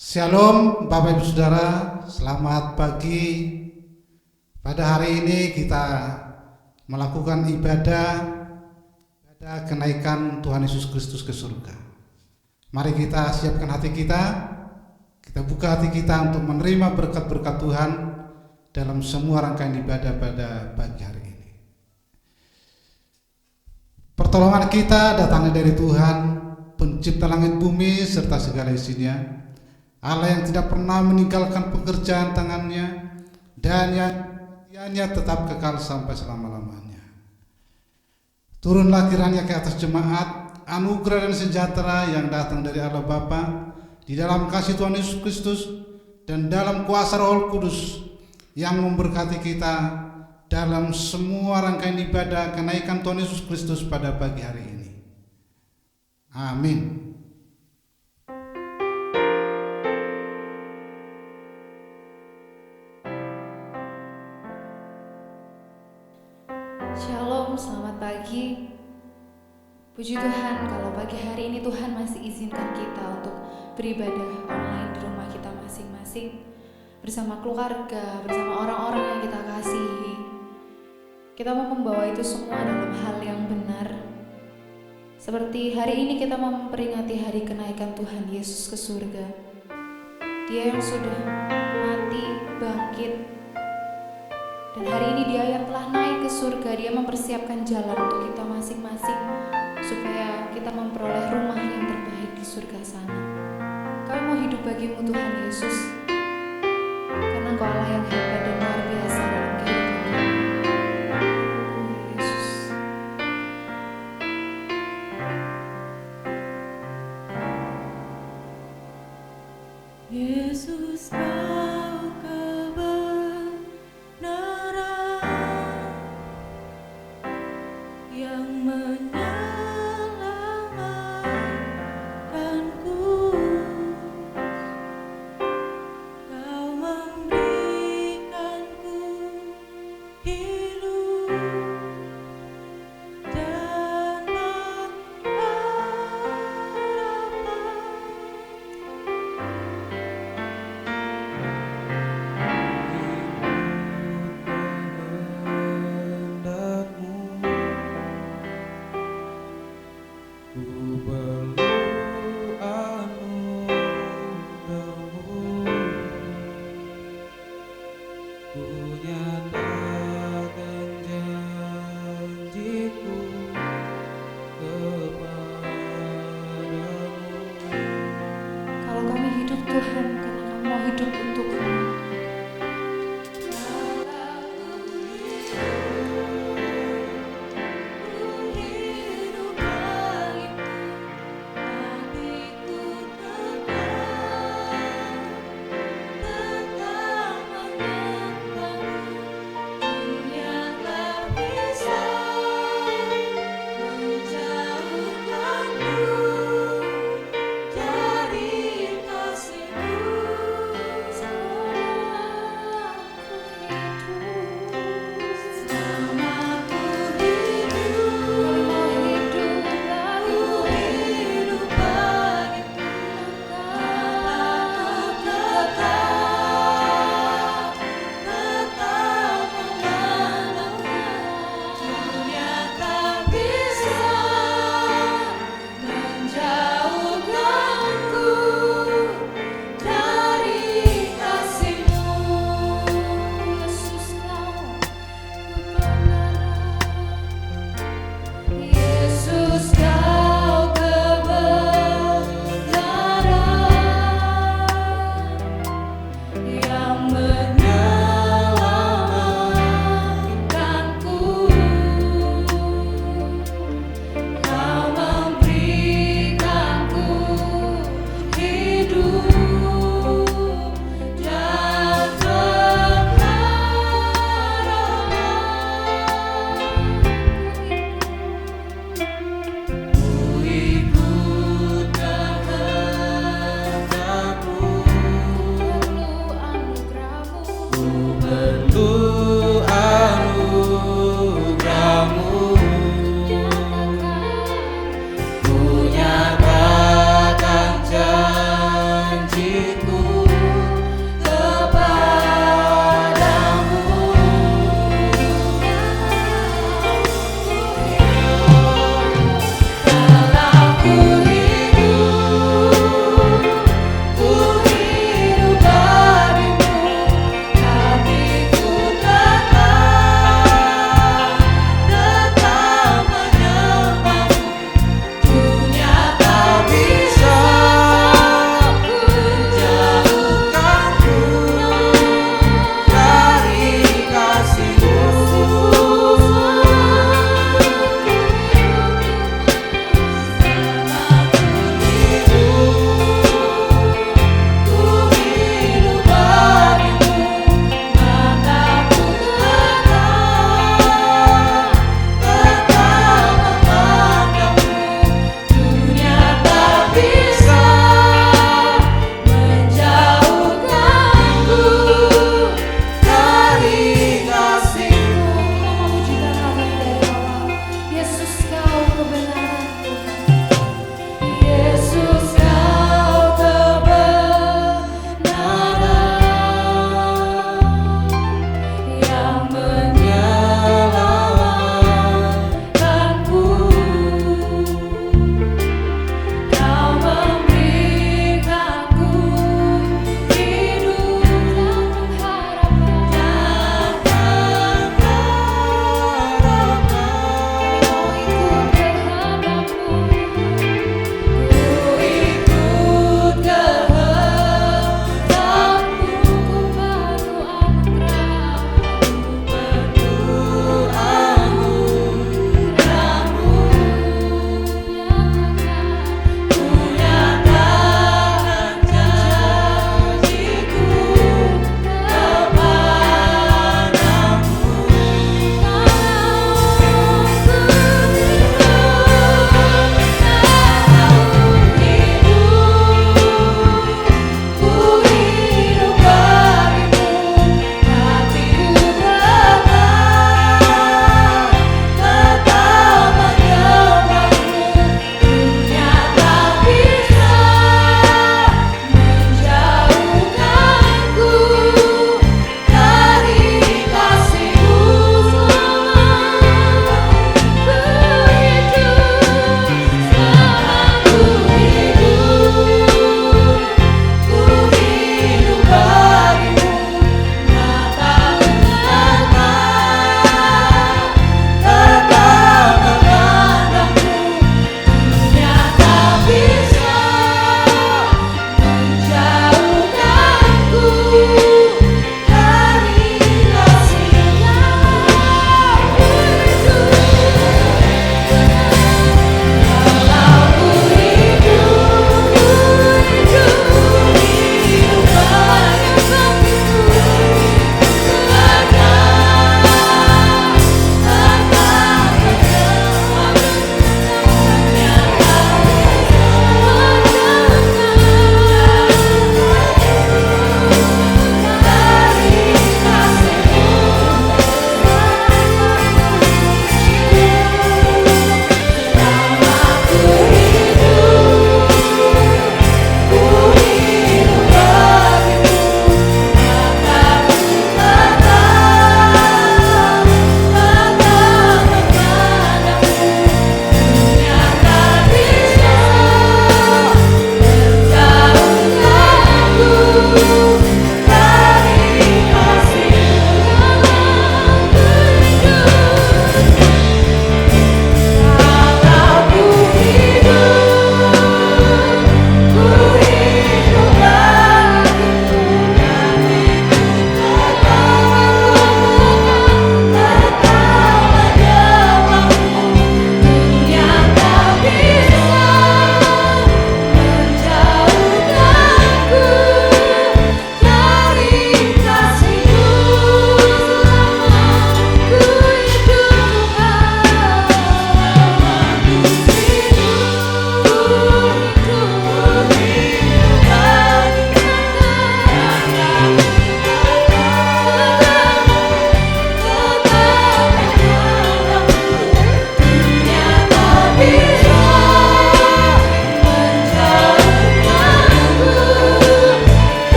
Shalom Bapak Ibu Saudara, selamat pagi. Pada hari ini kita melakukan ibadah kenaikan Tuhan Yesus Kristus ke surga. Mari kita siapkan hati kita buka hati kita untuk menerima berkat-berkat Tuhan dalam semua rangkaian ibadah pada pagi hari ini. Pertolongan kita datangnya dari Tuhan, pencipta langit bumi serta segala isinya, Allah yang tidak pernah meninggalkan pekerjaan tangannya dan yang tetap kekal sampai selama-lamanya. Turunlah kiranya ke atas jemaat anugerah dan sejahtera yang datang dari Allah Bapa di dalam kasih Tuhan Yesus Kristus dan dalam kuasa Roh Kudus yang memberkati kita dalam semua rangkaian ibadah kenaikan Tuhan Yesus Kristus pada pagi hari ini. Amin. Shalom, selamat pagi. Puji Tuhan kalau pagi hari ini Tuhan masih izinkan kita untuk beribadah online di rumah kita masing-masing, bersama keluarga, bersama orang-orang yang kita kasihi. Kita mau membawa itu semua dalam hal yang benar. Seperti hari ini kita mau memperingati hari kenaikan Tuhan Yesus ke surga. Dia yang sudah mati, bangkit, dan hari ini Dia yang telah naik ke surga. Dia mempersiapkan jalan untuk kita masing-masing supaya kita memperoleh rumah yang terbaik di surga sana. Kami mau hidup bagimu Tuhan Yesus, karena Engkau Allah yang hebat dan luar biasa dalam kehidupan kami. Yesus. Yesus Kau kebenaran yang menyelamatkanku. Kau memberikanku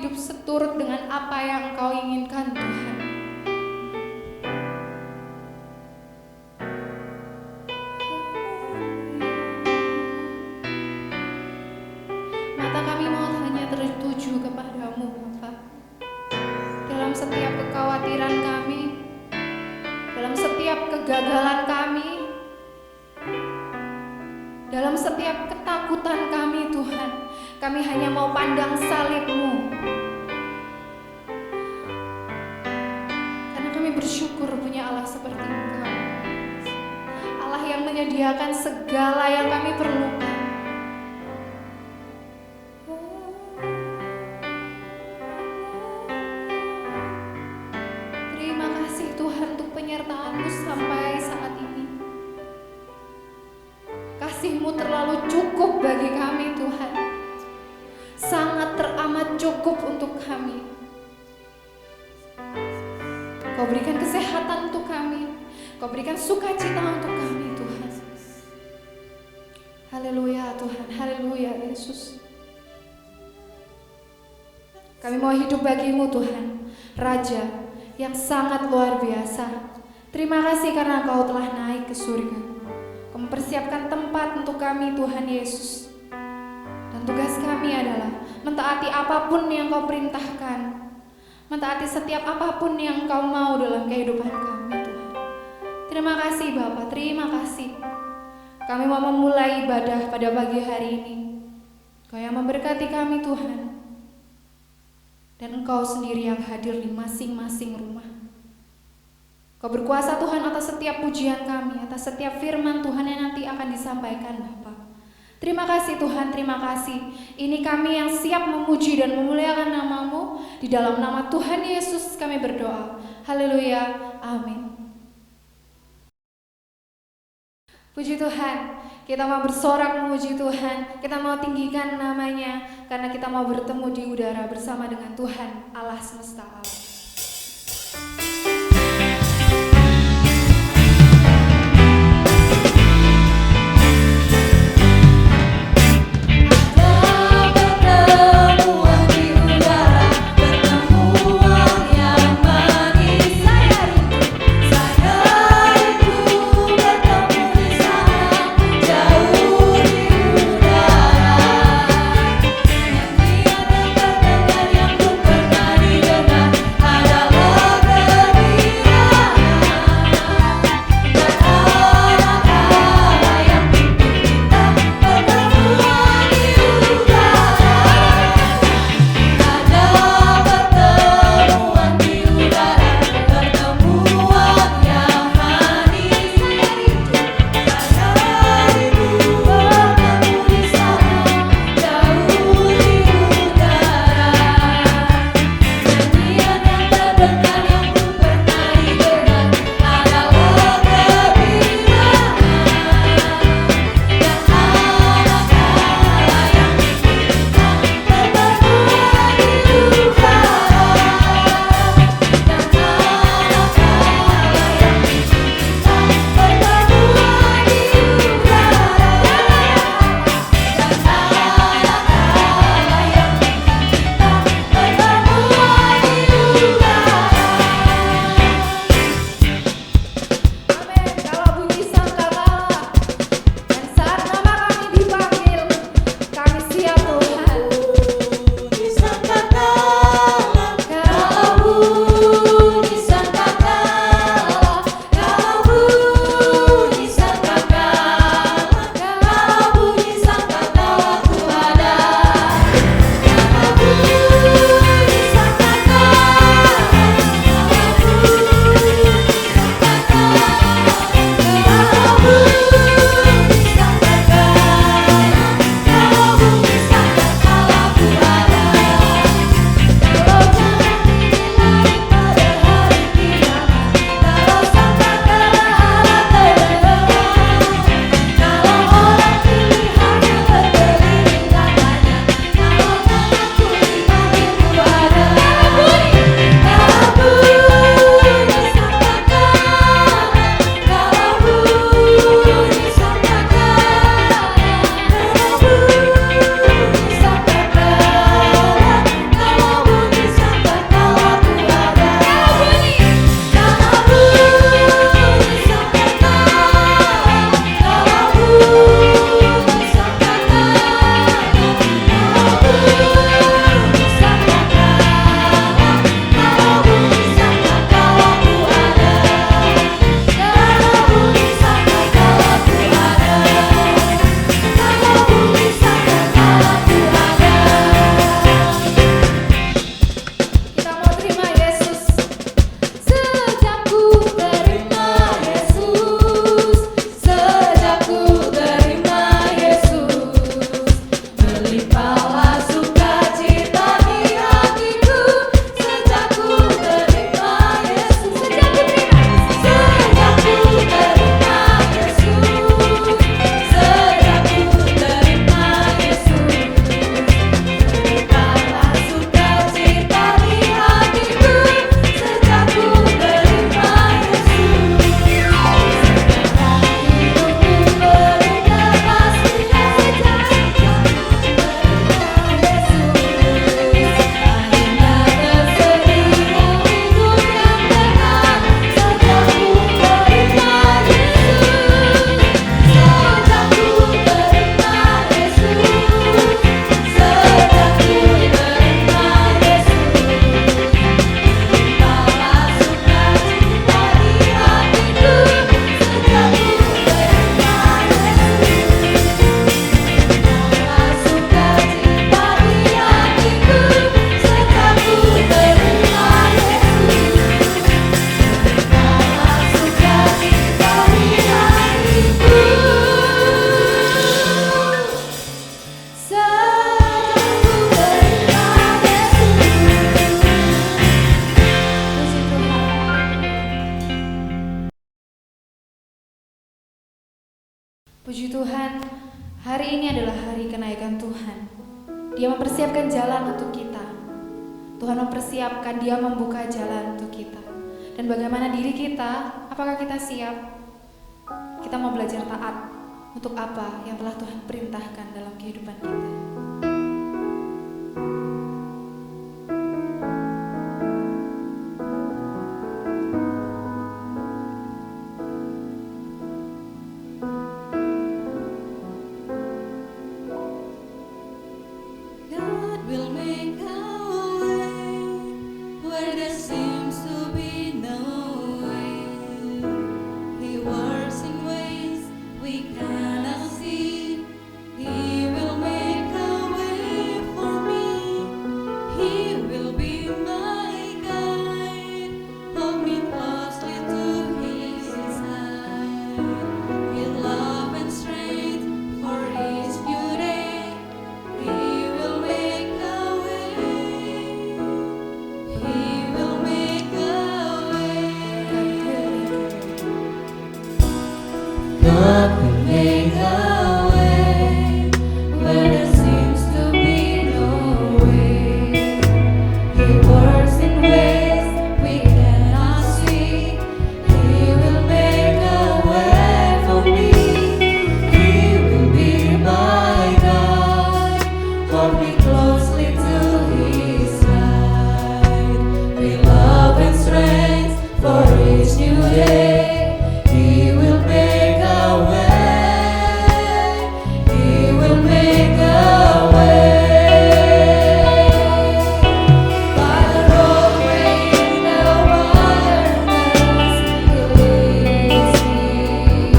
hidup seturut dengan apa yang Engkau inginkan Tuhan. Mata kami mau hanya tertuju kepadamu Bapa. Dalam setiap kekhawatiran kami, dalam setiap kegagalan kami, dalam setiap ketakutan kami Tuhan, kami hanya mau pandang salib-Mu. Karena kami bersyukur punya Allah seperti Engkau, Allah yang menyediakan segala yang kami perlukan. Terima kasih Tuhan untuk penyertaan-Mu sampai saat ini. Kasih-Mu terlalu cukup bagi kami Tuhan, sangat teramat cukup untuk kami. Kau berikan kesehatan untuk kami, Kau berikan sukacita untuk kami Tuhan. Haleluya Tuhan, haleluya Yesus. Kami mau hidup bagi-Mu Tuhan, Raja yang sangat luar biasa. Terima kasih karena Kau telah naik ke surga. Kau mempersiapkan tempat untuk kami Tuhan Yesus. Dan tugas kami adalah mentaati apapun yang Kau perintahkan, mentaati setiap apapun yang Kau mau dalam kehidupan kami Tuhan. Terima kasih Bapa, terima kasih. Kami mau memulai ibadah pada pagi hari ini. Kau yang memberkati kami Tuhan. Dan Engkau sendiri yang hadir di masing-masing rumah. Kau berkuasa Tuhan atas setiap pujian kami, atas setiap firman Tuhan yang nanti akan disampaikan Bapa. Terima kasih Tuhan, terima kasih. Ini kami yang siap memuji dan memuliakan nama-Mu. Di dalam nama Tuhan Yesus kami berdoa. Haleluya, amin. Puji Tuhan, kita mau bersorak memuji Tuhan, kita mau tinggikan namanya, karena kita mau bertemu di udara bersama dengan Tuhan, Allah semesta alam. Yang Puji Tuhan, hari ini adalah hari kenaikan Tuhan. Dia mempersiapkan jalan untuk kita. Tuhan mempersiapkan, Dia membuka jalan untuk kita. Dan bagaimana diri kita, apakah kita siap? Kita mau belajar taat untuk apa yang telah Tuhan perintahkan dalam kehidupan kita. God will make a way where there seems to be no way. He works in ways we cannot see. He will make a way for me. He will be my guide. Hold me closely to His side. With love and strength for each new day. He will make a way. He will make a way. God will make a way where there seems to be no way. He works in ways we cannot see. He will make a way for me. He will be my guide. Hold me closely to His side. With love and strength for each new day. He will make a way. He will make a way. By the roadway in the wilderness, He leads me. In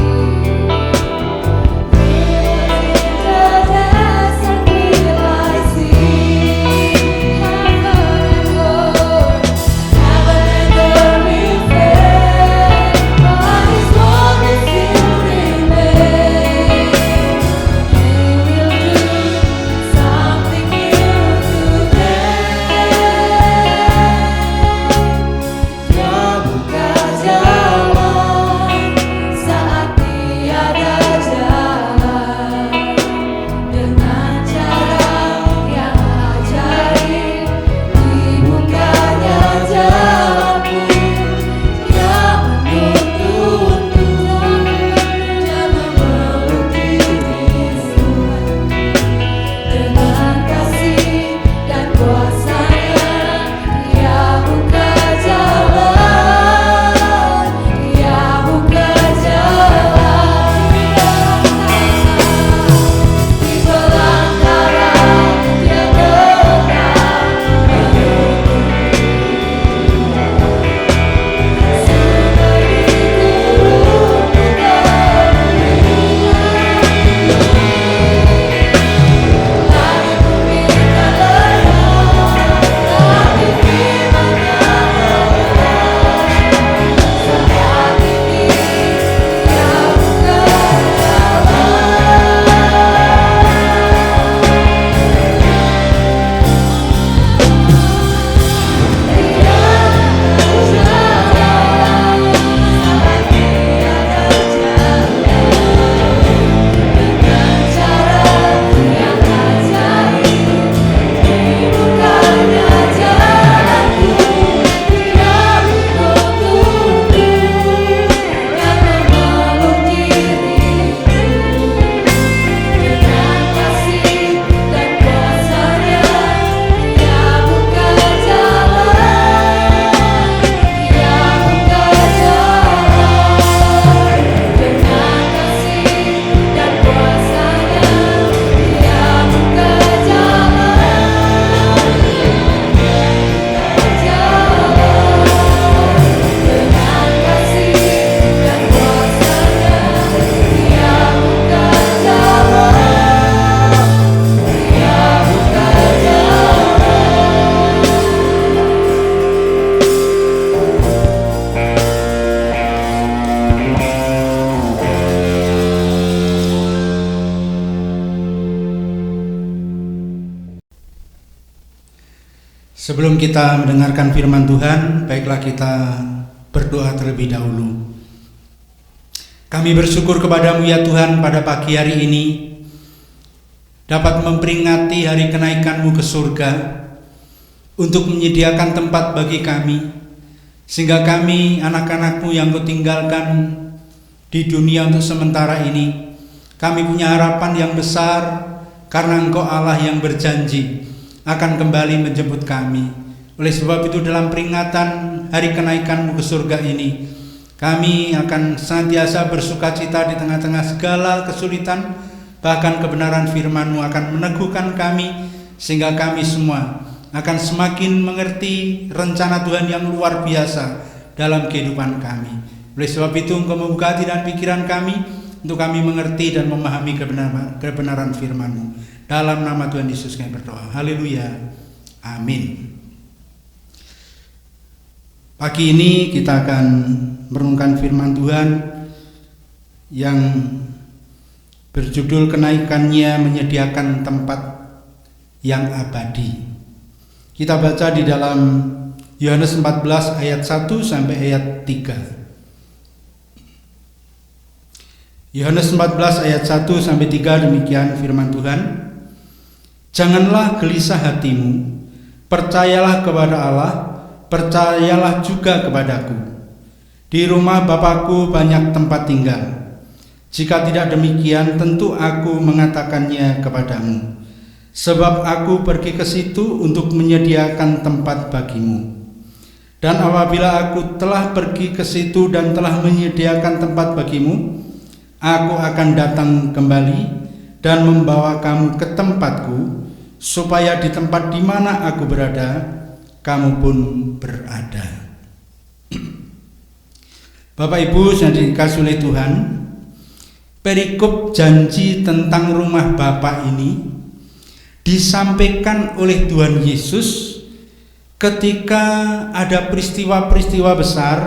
the desert will I see heaven and earth. Heaven and earth will fade, but His word will still remain. He will do something new today. Dia buka jalan saat tiada jalan, dengan cara yang ajaib dibukanya jalanku. Dia menuntunku, Dia memeluk diriku dengan kasih dan kuasa-Nya. Dia buka jalan, Dia buka jalan di belantara. Dia tenang sungai digurung langit bumi tak lenyap, tapi firman-Nya saat ini Dia buka Sebelum kita mendengarkan firman Tuhan, baiklah kita berdoa terlebih dahulu. Kami bersyukur kepadamu ya Tuhan pada pagi hari ini dapat memperingati hari kenaikan-Mu ke surga untuk menyediakan tempat bagi kami, sehingga kami anak-anak-Mu yang Kau tinggalkan di dunia untuk sementara ini, kami punya harapan yang besar karena Engkau Allah yang berjanji akan kembali menjemput kami. Oleh sebab itu dalam peringatan hari kenaikan-Mu ke surga ini, kami akan senantiasa bersukacita di tengah-tengah segala kesulitan. Bahkan kebenaran firman-Mu akan meneguhkan kami, sehingga kami semua akan semakin mengerti rencana Tuhan yang luar biasa dalam kehidupan kami. Oleh sebab itu Engkau membuka hati dan pikiran kami untuk kami mengerti dan memahami kebenaran firman-Mu. Dalam nama Tuhan Yesus kami berdoa. Haleluya. Amin. Pagi ini kita akan merenungkan firman Tuhan yang berjudul kenaikannya menyediakan tempat yang abadi. Kita baca di dalam Yohanes 14 ayat 1 sampai ayat 3. Yohanes 14 ayat 1 sampai 3, demikian firman Tuhan. Janganlah gelisah hatimu, percayalah kepada Allah, percayalah juga kepadaku. Di rumah Bapakku banyak tempat tinggal. Jika tidak demikian, tentu aku mengatakannya kepadamu. Sebab aku pergi ke situ untuk menyediakan tempat bagimu. Dan apabila aku telah pergi ke situ dan telah menyediakan tempat bagimu, aku akan datang kembali dan membawa kamu ke tempatku, supaya di tempat di mana aku berada, kamu pun berada. Bapak Ibu yang dikasihi oleh Tuhan, perikop janji tentang rumah Bapa ini disampaikan oleh Tuhan Yesus ketika ada peristiwa-peristiwa besar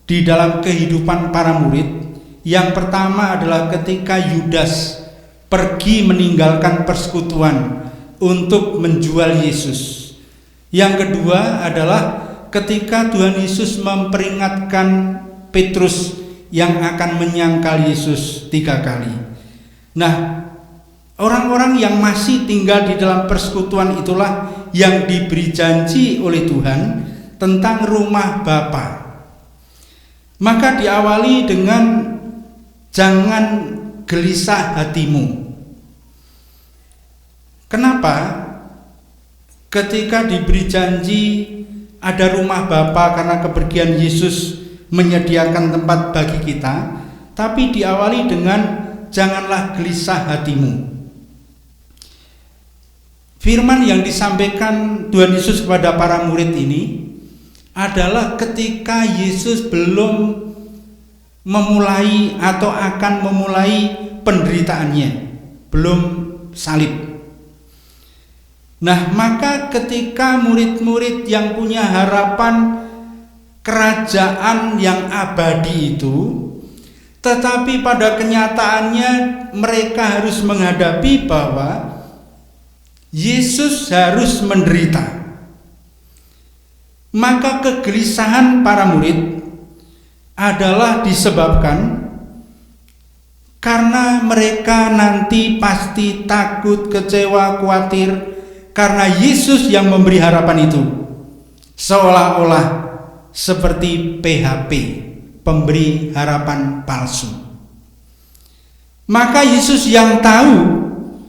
di dalam kehidupan para murid. Yang pertama adalah ketika Yudas pergi meninggalkan persekutuan untuk menjual Yesus. Yang kedua adalah ketika Tuhan Yesus memperingatkan Petrus yang akan menyangkal Yesus 3 kali. Nah, orang-orang yang masih tinggal di dalam persekutuan itulah yang diberi janji oleh Tuhan tentang rumah Bapa. Maka diawali dengan jangan gelisah hatimu. Kenapa? Ketika diberi janji ada rumah Bapa karena kepergian Yesus menyediakan tempat bagi kita, tapi diawali dengan janganlah gelisah hatimu. Firman yang disampaikan Tuhan Yesus kepada para murid ini adalah ketika Yesus belum memulai atau akan memulai penderitaannya, belum salib. Nah, maka ketika murid-murid yang punya harapan kerajaan yang abadi itu, tetapi pada kenyataannya mereka harus menghadapi bahwa Yesus harus menderita, maka kegelisahan para murid adalah disebabkan karena mereka nanti pasti takut, kecewa, khawatir karena Yesus yang memberi harapan itu seolah-olah seperti PHP, pemberi harapan palsu. Maka Yesus yang tahu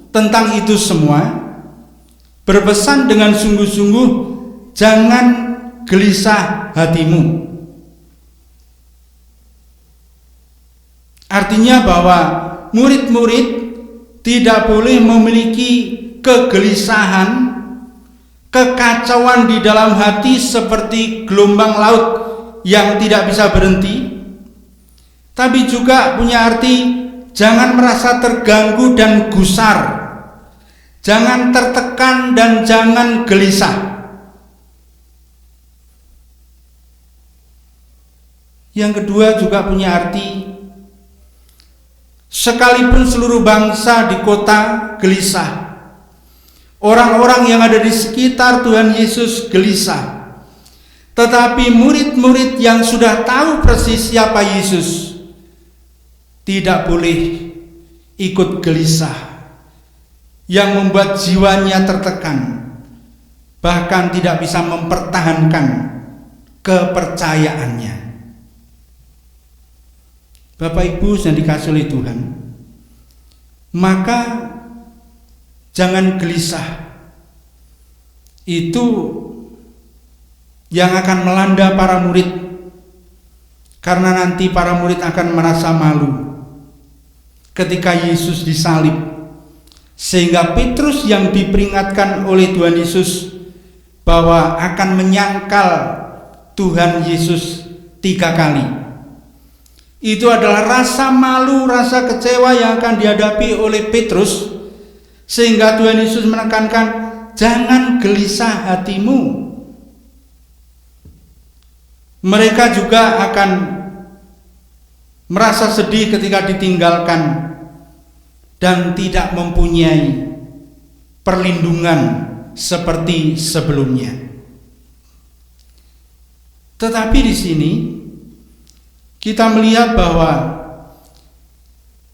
tentang itu semua berpesan dengan sungguh-sungguh, jangan gelisah hatimu. Artinya bahwa murid-murid tidak boleh memiliki kegelisahan, kekacauan di dalam hati seperti gelombang laut yang tidak bisa berhenti, tapi juga punya arti jangan merasa terganggu dan gusar, jangan tertekan dan jangan gelisah. Yang kedua juga punya arti, sekalipun seluruh bangsa di kota gelisah, orang-orang yang ada di sekitar Tuhan Yesus gelisah, tetapi murid-murid yang sudah tahu persis siapa Yesus, tidak boleh ikut gelisah yang membuat jiwanya tertekan, bahkan tidak bisa mempertahankan kepercayaannya. Bapak Ibu yang dikasihi oleh Tuhan, maka jangan gelisah. Itu yang akan melanda para murid, karena nanti para murid akan merasa malu ketika Yesus disalib, sehingga Petrus yang diperingatkan oleh Tuhan Yesus bahwa akan menyangkal Tuhan Yesus 3 kali, itu adalah rasa malu, rasa kecewa yang akan dihadapi oleh Petrus, sehingga Tuhan Yesus menekankan, jangan gelisah hatimu. Mereka juga akan merasa sedih ketika ditinggalkan dan tidak mempunyai perlindungan seperti sebelumnya. Tetapi di sini kita melihat bahwa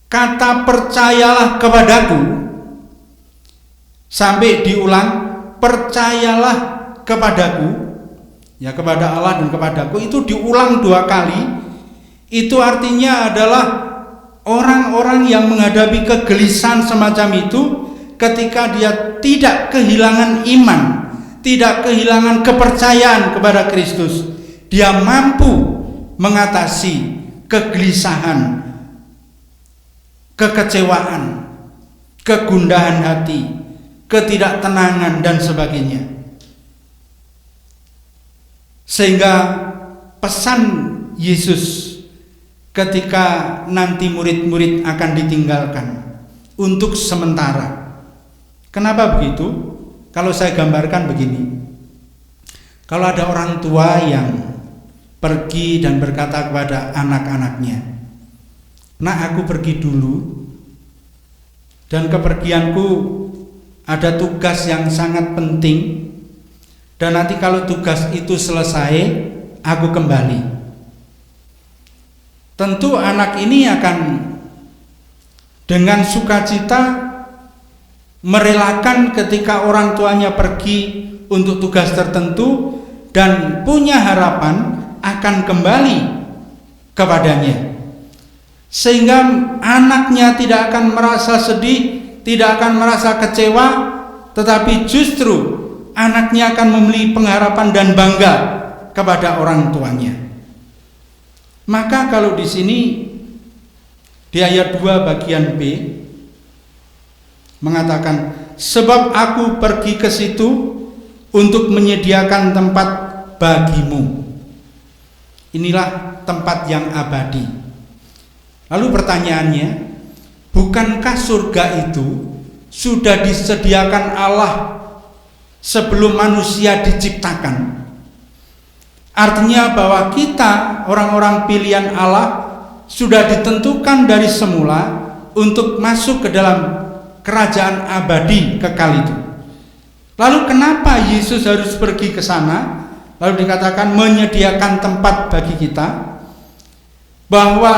kata percayalah kepadaku, sampai diulang, percayalah kepadaku, ya kepada Allah dan kepadaku, itu diulang 2 kali. Itu artinya adalah orang-orang yang menghadapi kegelisahan semacam itu, ketika dia tidak kehilangan iman, tidak kehilangan kepercayaan kepada Kristus, dia mampu mengatasi kegelisahan, kekecewaan, kegundahan hati, ketidaktenangan dan sebagainya. Sehingga pesan Yesus ketika nanti murid-murid akan ditinggalkan untuk sementara. Kenapa begitu? Kalau saya gambarkan begini, kalau ada orang tua yang pergi dan berkata kepada anak-anaknya, "Nak, aku pergi dulu, dan kepergianku ada tugas yang sangat penting, dan nanti kalau tugas itu selesai, aku kembali." Tentu anak ini akan dengan sukacita merelakan ketika orang tuanya pergi untuk tugas tertentu dan punya harapan akan kembali kepadanya, sehingga anaknya tidak akan merasa sedih, tidak akan merasa kecewa, tetapi justru anaknya akan memiliki pengharapan dan bangga kepada orang tuanya. Maka kalau di sini di ayat 2 bagian B mengatakan, sebab aku pergi ke situ untuk menyediakan tempat bagimu. Inilah tempat yang abadi. Lalu pertanyaannya, bukankah surga itu sudah disediakan Allah sebelum manusia diciptakan? Artinya bahwa kita, orang-orang pilihan Allah, sudah ditentukan dari semula untuk masuk ke dalam kerajaan abadi kekal itu. Lalu kenapa Yesus harus pergi ke sana? Lalu dikatakan menyediakan tempat bagi kita, bahwa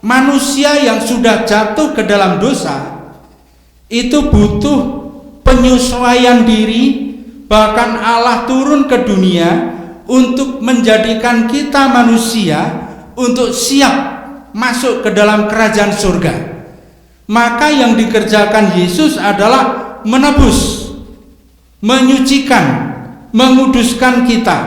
manusia yang sudah jatuh ke dalam dosa itu butuh penyesuaian diri. Bahkan Allah turun ke dunia untuk menjadikan kita manusia untuk siap masuk ke dalam kerajaan surga. Maka yang dikerjakan Yesus adalah menebus, menyucikan, menguduskan kita.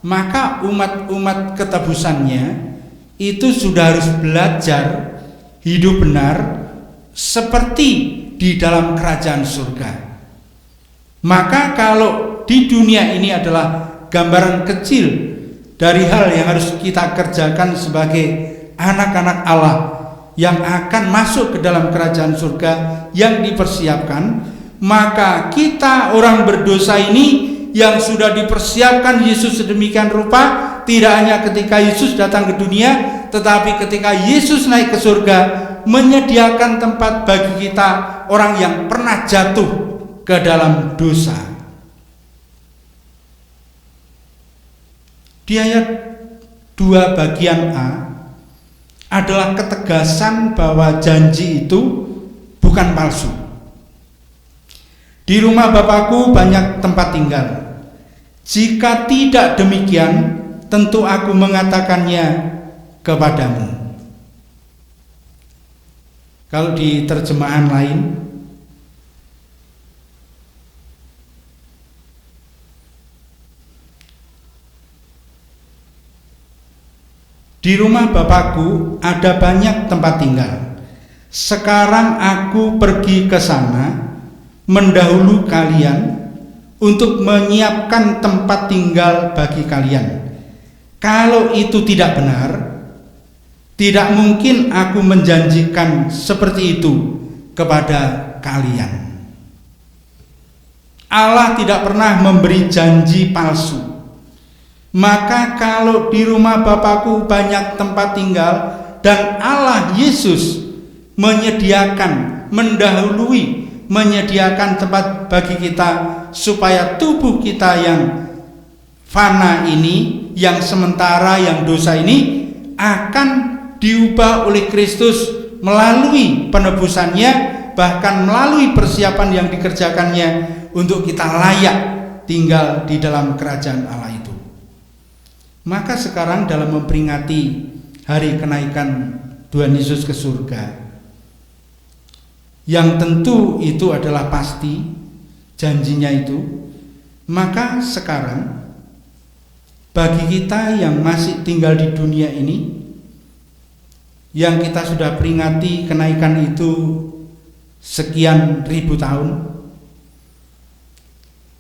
Maka umat-umat ketebusannya itu sudah harus belajar hidup benar seperti di dalam kerajaan surga. Maka kalau di dunia ini adalah gambaran kecil dari hal yang harus kita kerjakan sebagai anak-anak Allah yang akan masuk ke dalam kerajaan surga yang dipersiapkan, maka kita orang berdosa ini yang sudah dipersiapkan Yesus sedemikian rupa, tidak hanya ketika Yesus datang ke dunia, tetapi ketika Yesus naik ke surga, menyediakan tempat bagi kita orang yang pernah jatuh ke dalam dosa. Di ayat 2 bagian A adalah ketegasan bahwa janji itu bukan palsu. Di rumah Bapakku banyak tempat tinggal. Jika tidak demikian, tentu aku mengatakannya kepadamu. Kalau di terjemahan lain, di rumah Bapakku ada banyak tempat tinggal. Sekarang aku pergi ke sana mendahulu kalian untuk menyiapkan tempat tinggal bagi kalian. Kalau itu tidak benar, tidak mungkin aku menjanjikan seperti itu kepada kalian. Allah tidak pernah memberi janji palsu. Maka kalau di rumah Bapakku banyak tempat tinggal dan Allah Yesus menyediakan tempat bagi kita supaya tubuh kita yang fana ini, yang sementara, yang dosa ini akan diubah oleh Kristus melalui penebusannya, bahkan melalui persiapan yang dikerjakannya untuk kita layak tinggal di dalam kerajaan Allah itu. Maka sekarang dalam memperingati hari kenaikan Tuhan Yesus ke surga, yang tentu itu adalah pasti janjinya itu, maka sekarang bagi kita yang masih tinggal di dunia ini, yang kita sudah peringati kenaikan itu sekian ribu tahun,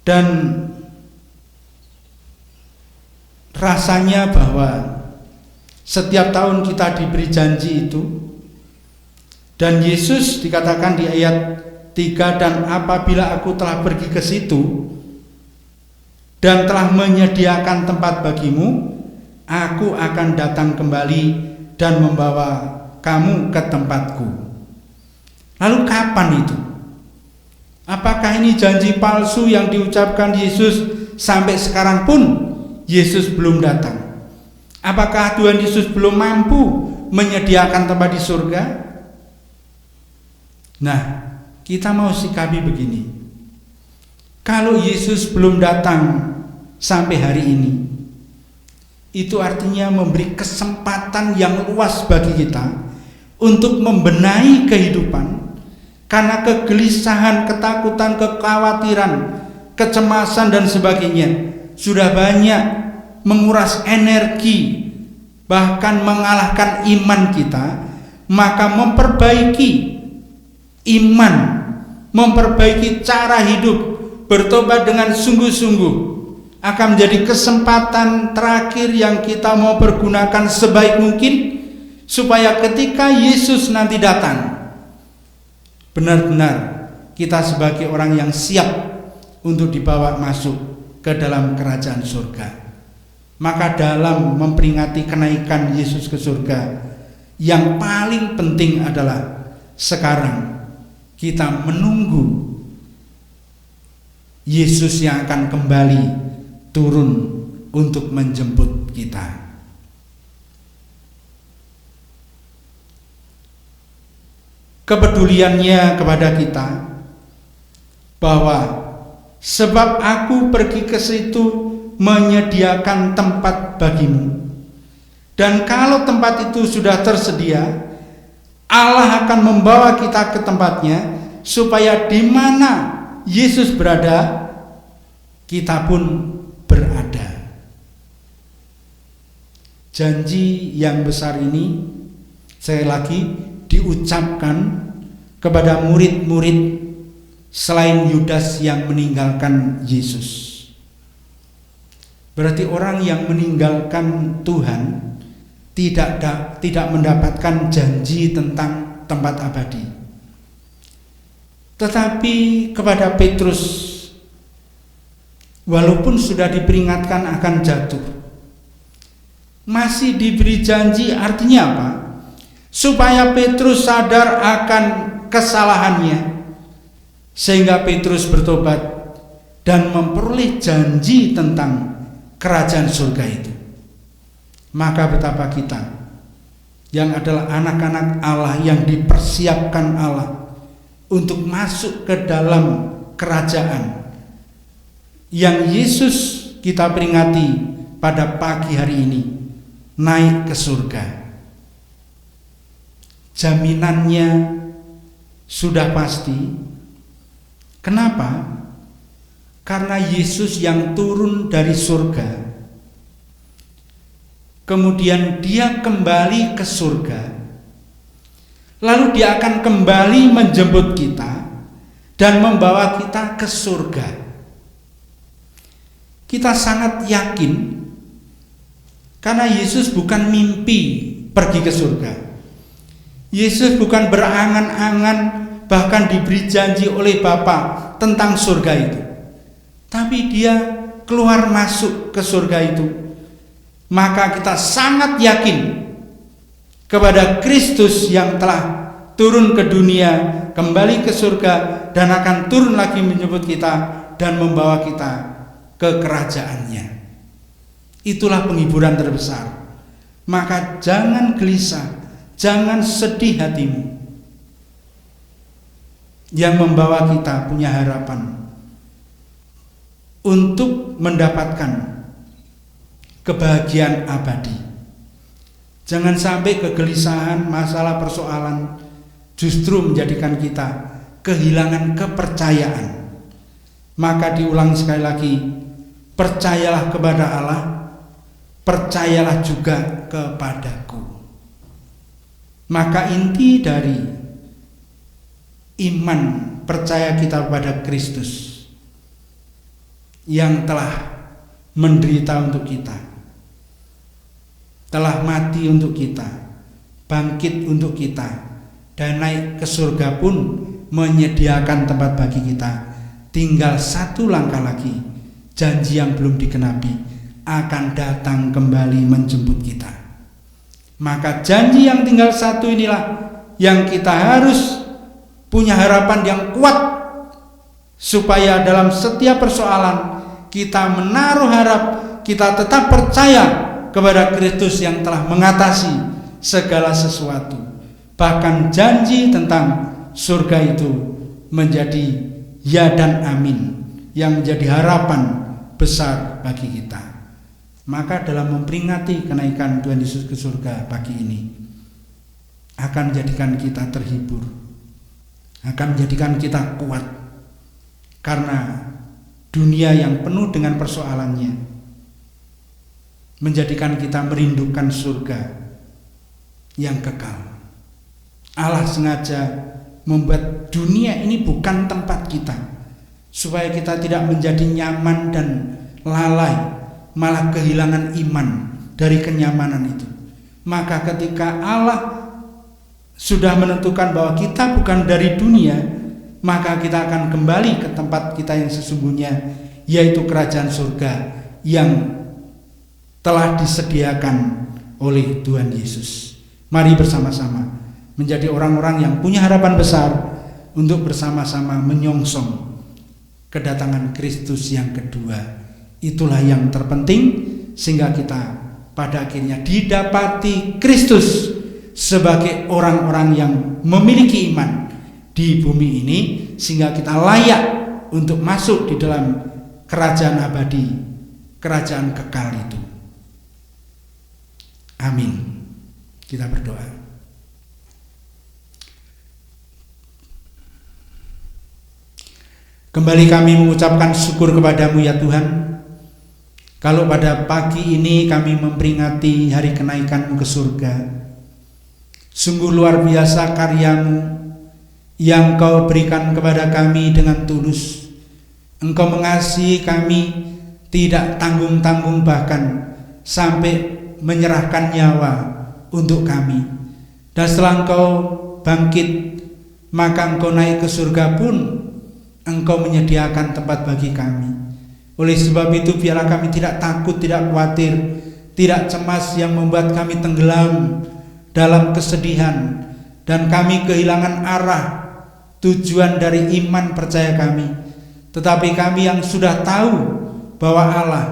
dan rasanya bahwa setiap tahun kita diberi janji itu, dan Yesus dikatakan di ayat 3, dan apabila aku telah pergi ke situ dan telah menyediakan tempat bagimu, aku akan datang kembali dan membawa kamu ke tempatku. Lalu kapan itu? Apakah ini janji palsu yang diucapkan Yesus sampai sekarang pun Yesus belum datang? Apakah Tuhan Yesus belum mampu menyediakan tempat di surga? Nah, kita mau sikapi begini. Kalau Yesus belum datang sampai hari ini, itu artinya memberi kesempatan yang luas bagi kita untuk membenahi kehidupan, karena kegelisahan, ketakutan, kekhawatiran, kecemasan dan sebagainya sudah banyak menguras energi, bahkan mengalahkan iman kita. Maka memperbaiki iman, memperbaiki cara hidup, bertobat dengan sungguh-sungguh akan menjadi kesempatan terakhir yang kita mau pergunakan sebaik mungkin, supaya ketika Yesus nanti datang, benar-benar kita sebagai orang yang siap untuk dibawa masuk ke dalam kerajaan surga. Maka dalam memperingati kenaikan Yesus ke surga, yang paling penting adalah sekarang kita menunggu Yesus yang akan kembali turun untuk menjemput kita. Kepeduliannya kepada kita, bahwa sebab aku pergi ke situ menyediakan tempat bagimu, dan kalau tempat itu sudah tersedia, Allah akan membawa kita ke tempatnya, supaya di mana Yesus berada, kita pun berada. Janji yang besar ini sekali lagi diucapkan kepada murid-murid selain Yudas yang meninggalkan Yesus. Berarti orang yang meninggalkan Tuhan tidak mendapatkan janji tentang tempat abadi. Tetapi kepada Petrus, walaupun sudah diperingatkan akan jatuh, masih diberi janji. Artinya apa? Supaya Petrus sadar akan kesalahannya, sehingga Petrus bertobat dan memperoleh janji tentang kerajaan surga itu. Maka betapa kita yang adalah anak-anak Allah yang dipersiapkan Allah untuk masuk ke dalam kerajaan yang Yesus kita peringati pada pagi hari ini, naik ke surga. Jaminannya sudah pasti. Kenapa? Karena Yesus yang turun dari surga, kemudian dia kembali ke surga, lalu dia akan kembali menjemput kita dan membawa kita ke surga. Kita sangat yakin karena Yesus bukan mimpi pergi ke surga. Yesus bukan berangan-angan bahkan diberi janji oleh Bapa tentang surga itu. Tapi dia keluar masuk ke surga itu. Maka kita sangat yakin kepada Kristus yang telah turun ke dunia, kembali ke surga, dan akan turun lagi menjemput kita dan membawa kita ke kerajaannya. Itulah penghiburan terbesar. Maka jangan gelisah, jangan sedih hatimu. Yang membawa kita punya harapan untuk mendapatkan kebahagiaan abadi. Jangan sampai kegelisahan, masalah, persoalan justru menjadikan kita kehilangan kepercayaan. Maka diulang sekali lagi, percayalah kepada Allah, percayalah juga kepadaku. Maka inti dari iman percaya kita kepada Kristus yang telah menderita untuk kita, telah mati untuk kita, bangkit untuk kita, dan naik ke surga pun menyediakan tempat bagi kita. Tinggal satu langkah lagi, janji yang belum digenapi akan datang kembali menjemput kita. Maka janji yang tinggal satu inilah yang kita harus punya harapan yang kuat, supaya dalam setiap persoalan kita menaruh harap, kita tetap percaya kepada Kristus yang telah mengatasi segala sesuatu. Bahkan janji tentang surga itu menjadi ya dan amin, yang menjadi harapan besar bagi kita. Maka dalam memperingati kenaikan Tuhan Yesus ke surga pagi ini akan menjadikan kita terhibur, akan menjadikan kita kuat, karena dunia yang penuh dengan persoalannya menjadikan kita merindukan surga yang kekal. Allah sengaja membuat dunia ini bukan tempat kita, supaya kita tidak menjadi nyaman dan lalai, malah kehilangan iman dari kenyamanan itu. Maka ketika Allah sudah menentukan bahwa kita bukan dari dunia, maka kita akan kembali ke tempat kita yang sesungguhnya, yaitu kerajaan surga yang telah disediakan oleh Tuhan Yesus. Mari bersama-sama menjadi orang-orang yang punya harapan besar untuk bersama-sama menyongsong kedatangan Kristus yang kedua. Itulah yang terpenting, sehingga kita pada akhirnya didapati Kristus sebagai orang-orang yang memiliki iman di bumi ini, sehingga kita layak untuk masuk di dalam kerajaan abadi, kerajaan kekal itu. Amin. Kita berdoa. Kembali kami mengucapkan syukur kepadamu ya Tuhan, kalau pada pagi ini kami memperingati hari kenaikan-Mu ke surga. Sungguh luar biasa karya-Mu yang Kau berikan kepada kami dengan tulus. Engkau mengasihi kami tidak tanggung-tanggung, bahkan sampai menyerahkan nyawa untuk kami. Dan setelah Engkau bangkit, maka Engkau naik ke surga pun Engkau menyediakan tempat bagi kami. Oleh sebab itu biarlah kami tidak takut, tidak khawatir, tidak cemas yang membuat kami tenggelam dalam kesedihan, dan kami kehilangan arah tujuan dari iman percaya kami. Tetapi kami yang sudah tahu bahwa Allah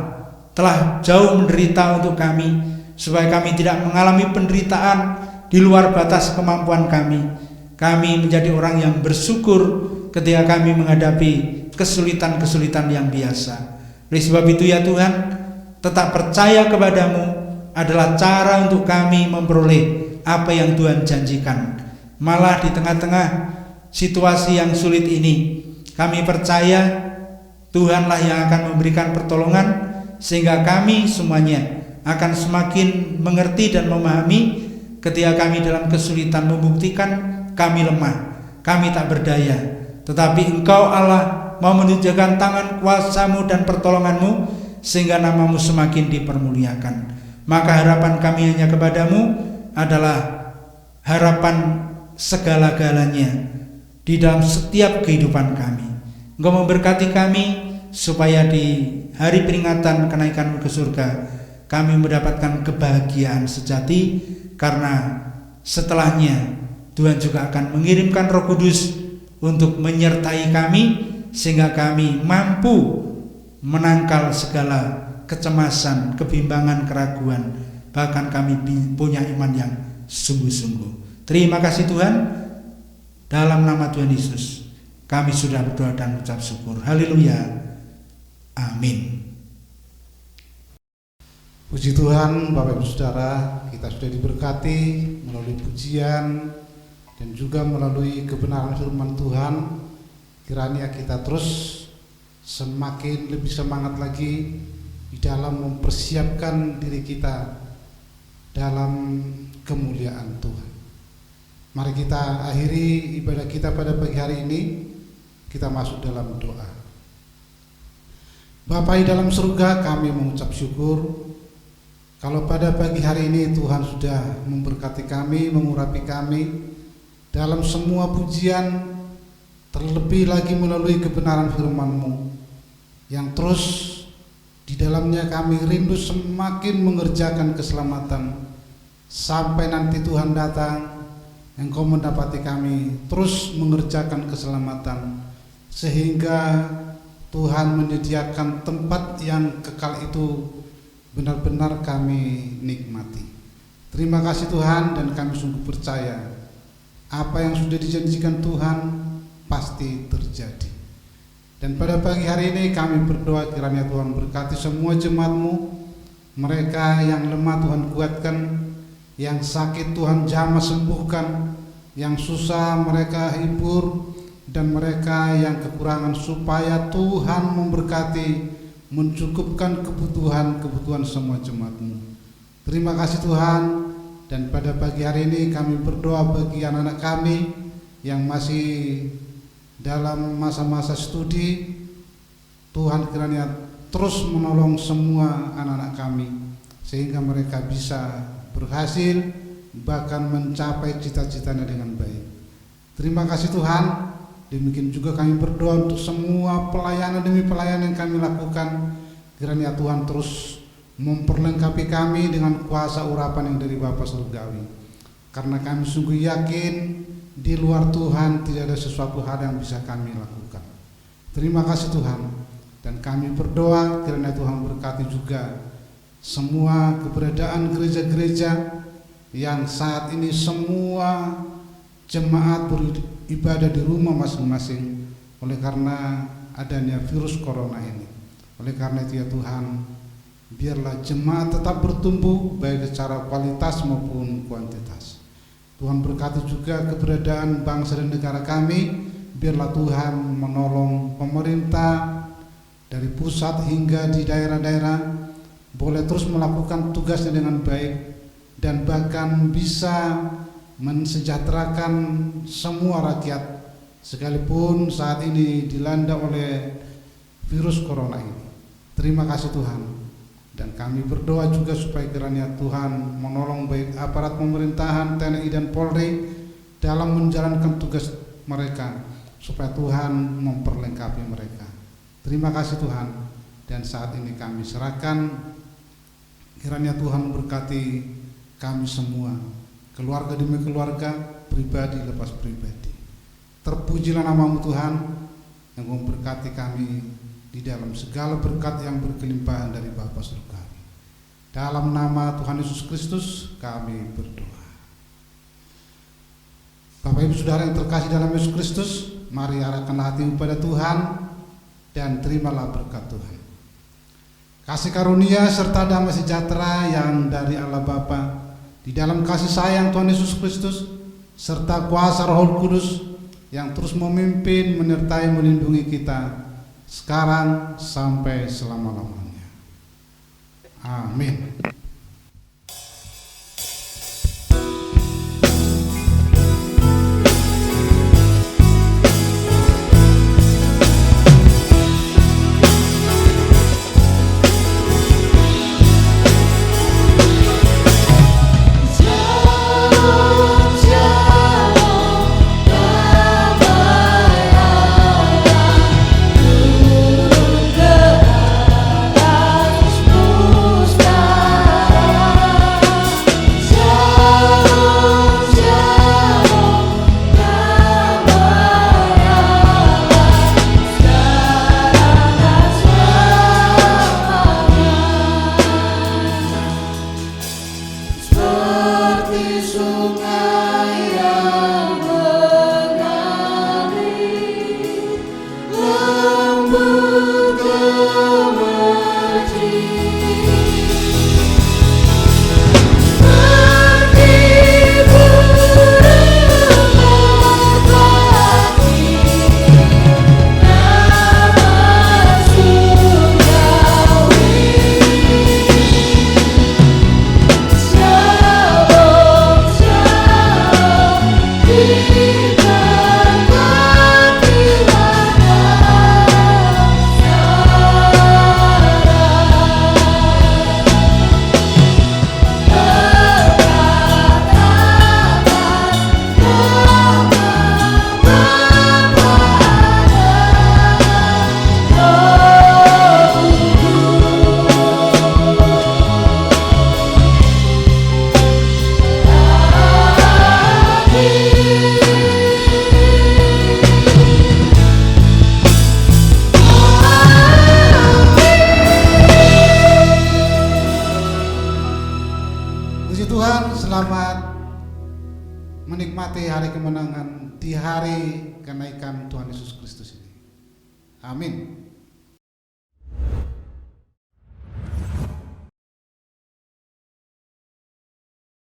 telah jauh menderita untuk kami, supaya kami tidak mengalami penderitaan di luar batas kemampuan kami. Kami menjadi orang yang bersyukur ketika kami menghadapi kesulitan-kesulitan yang biasa. Oleh sebab itu ya Tuhan, tetap percaya kepadamu adalah cara untuk kami memperoleh apa yang Tuhan janjikan. Malah di tengah-tengah situasi yang sulit ini, kami percaya Tuhanlah yang akan memberikan pertolongan, sehingga kami semuanya akan semakin mengerti dan memahami ketika kami dalam kesulitan, membuktikan kami lemah, kami tak berdaya, tetapi Engkau Allah mau menunjukkan tangan kuasa-Mu dan pertolongan-Mu, sehingga nama-Mu semakin dipermuliakan. Maka harapan kami hanya kepadamu adalah harapan segala-galanya di dalam setiap kehidupan kami. Engkau memberkati kami supaya di hari peringatan kenaikan-Mu ke surga kami mendapatkan kebahagiaan sejati, karena setelahnya Tuhan juga akan mengirimkan Roh Kudus untuk menyertai kami, sehingga kami mampu menangkal segala kecemasan, kebimbangan, keraguan. Bahkan kami punya iman yang sungguh-sungguh. Terima kasih Tuhan. Dalam nama Tuhan Yesus kami sudah berdoa dan ucap syukur. Haleluya. Amin. Puji Tuhan, Bapak Ibu Saudara, kita sudah diberkati melalui pujian dan juga melalui kebenaran firman Tuhan. Kiranya kita terus semakin lebih semangat lagi di dalam mempersiapkan diri kita dalam kemuliaan Tuhan. Mari kita akhiri ibadah kita pada pagi hari ini. Kita masuk dalam doa. Bapa di dalam surga, kami mengucap syukur kalau pada pagi hari ini Tuhan sudah memberkati kami, mengurapi kami dalam semua pujian, terlebih lagi melalui kebenaran firman-Mu yang terus di dalamnya kami rindu semakin mengerjakan keselamatan sampai nanti Tuhan datang. Engkau mendapati kami terus mengerjakan keselamatan, sehingga Tuhan menyediakan tempat yang kekal itu benar-benar kami nikmati. Terima kasih Tuhan, dan kami sungguh percaya apa yang sudah dijanjikan Tuhan pasti terjadi. Dan pada pagi hari ini kami berdoa kiranya Tuhan berkati semua jemaat-Mu. Mereka yang lemah Tuhan kuatkan, yang sakit Tuhan jamah sembuhkan, yang susah mereka hibur, dan mereka yang kekurangan supaya Tuhan memberkati, mencukupkan kebutuhan semua jemaat-Mu. Terima kasih Tuhan. Dan pada pagi hari ini kami berdoa bagi anak-anak kami yang masih dalam masa-masa studi. Tuhan kiranya terus menolong semua anak-anak kami, sehingga mereka bisa berhasil bahkan mencapai cita-citanya dengan baik. Terima kasih Tuhan. Demikian juga kami berdoa untuk semua pelayanan demi pelayanan yang kami lakukan. Kiranya Tuhan terus memperlengkapi kami dengan kuasa urapan yang dari Bapa Surgawi, karena kami sungguh yakin di luar Tuhan tidak ada sesuatu hal yang bisa kami lakukan. Terima kasih Tuhan. Dan kami berdoa kiranya Tuhan berkati juga semua keberadaan gereja-gereja yang saat ini semua jemaat beribadah di rumah masing-masing oleh karena adanya virus corona ini. Oleh karena itu ya Tuhan, biarlah jemaat tetap bertumbuh baik secara kualitas maupun kuantitas. Tuhan berkati juga keberadaan bangsa dan negara kami. Biarlah Tuhan menolong pemerintah dari pusat hingga di daerah-daerah boleh terus melakukan tugasnya dengan baik, dan bahkan bisa mensejahterakan semua rakyat sekalipun saat ini dilanda oleh virus corona ini. Terima kasih Tuhan. Dan kami berdoa juga supaya kiranya Tuhan menolong baik aparat pemerintahan, TNI dan Polri dalam menjalankan tugas mereka, supaya Tuhan memperlengkapi mereka. Terima kasih Tuhan. Dan saat ini kami serahkan, kiranya Tuhan memberkati kami semua, keluarga demi keluarga, pribadi lepas pribadi. Terpujilah nama-Mu Tuhan yang memberkati kami di dalam segala berkat yang berkelimpahan dari Bapa Surgawi. Dalam nama Tuhan Yesus Kristus kami berdoa. Bapak Ibu Saudara yang terkasih dalam Yesus Kristus, mari arahkan hatimu pada Tuhan dan terimalah berkat Tuhan. Kasih karunia serta damai sejahtera yang dari Allah Bapa, di dalam kasih sayang Tuhan Yesus Kristus, serta kuasa Roh Kudus yang terus memimpin, menyertai, melindungi kita sekarang sampai selama-lamanya. Amin. Tuhan, selamat menikmati hari kemenangan di hari kenaikan Tuhan Yesus Kristus ini. Amin.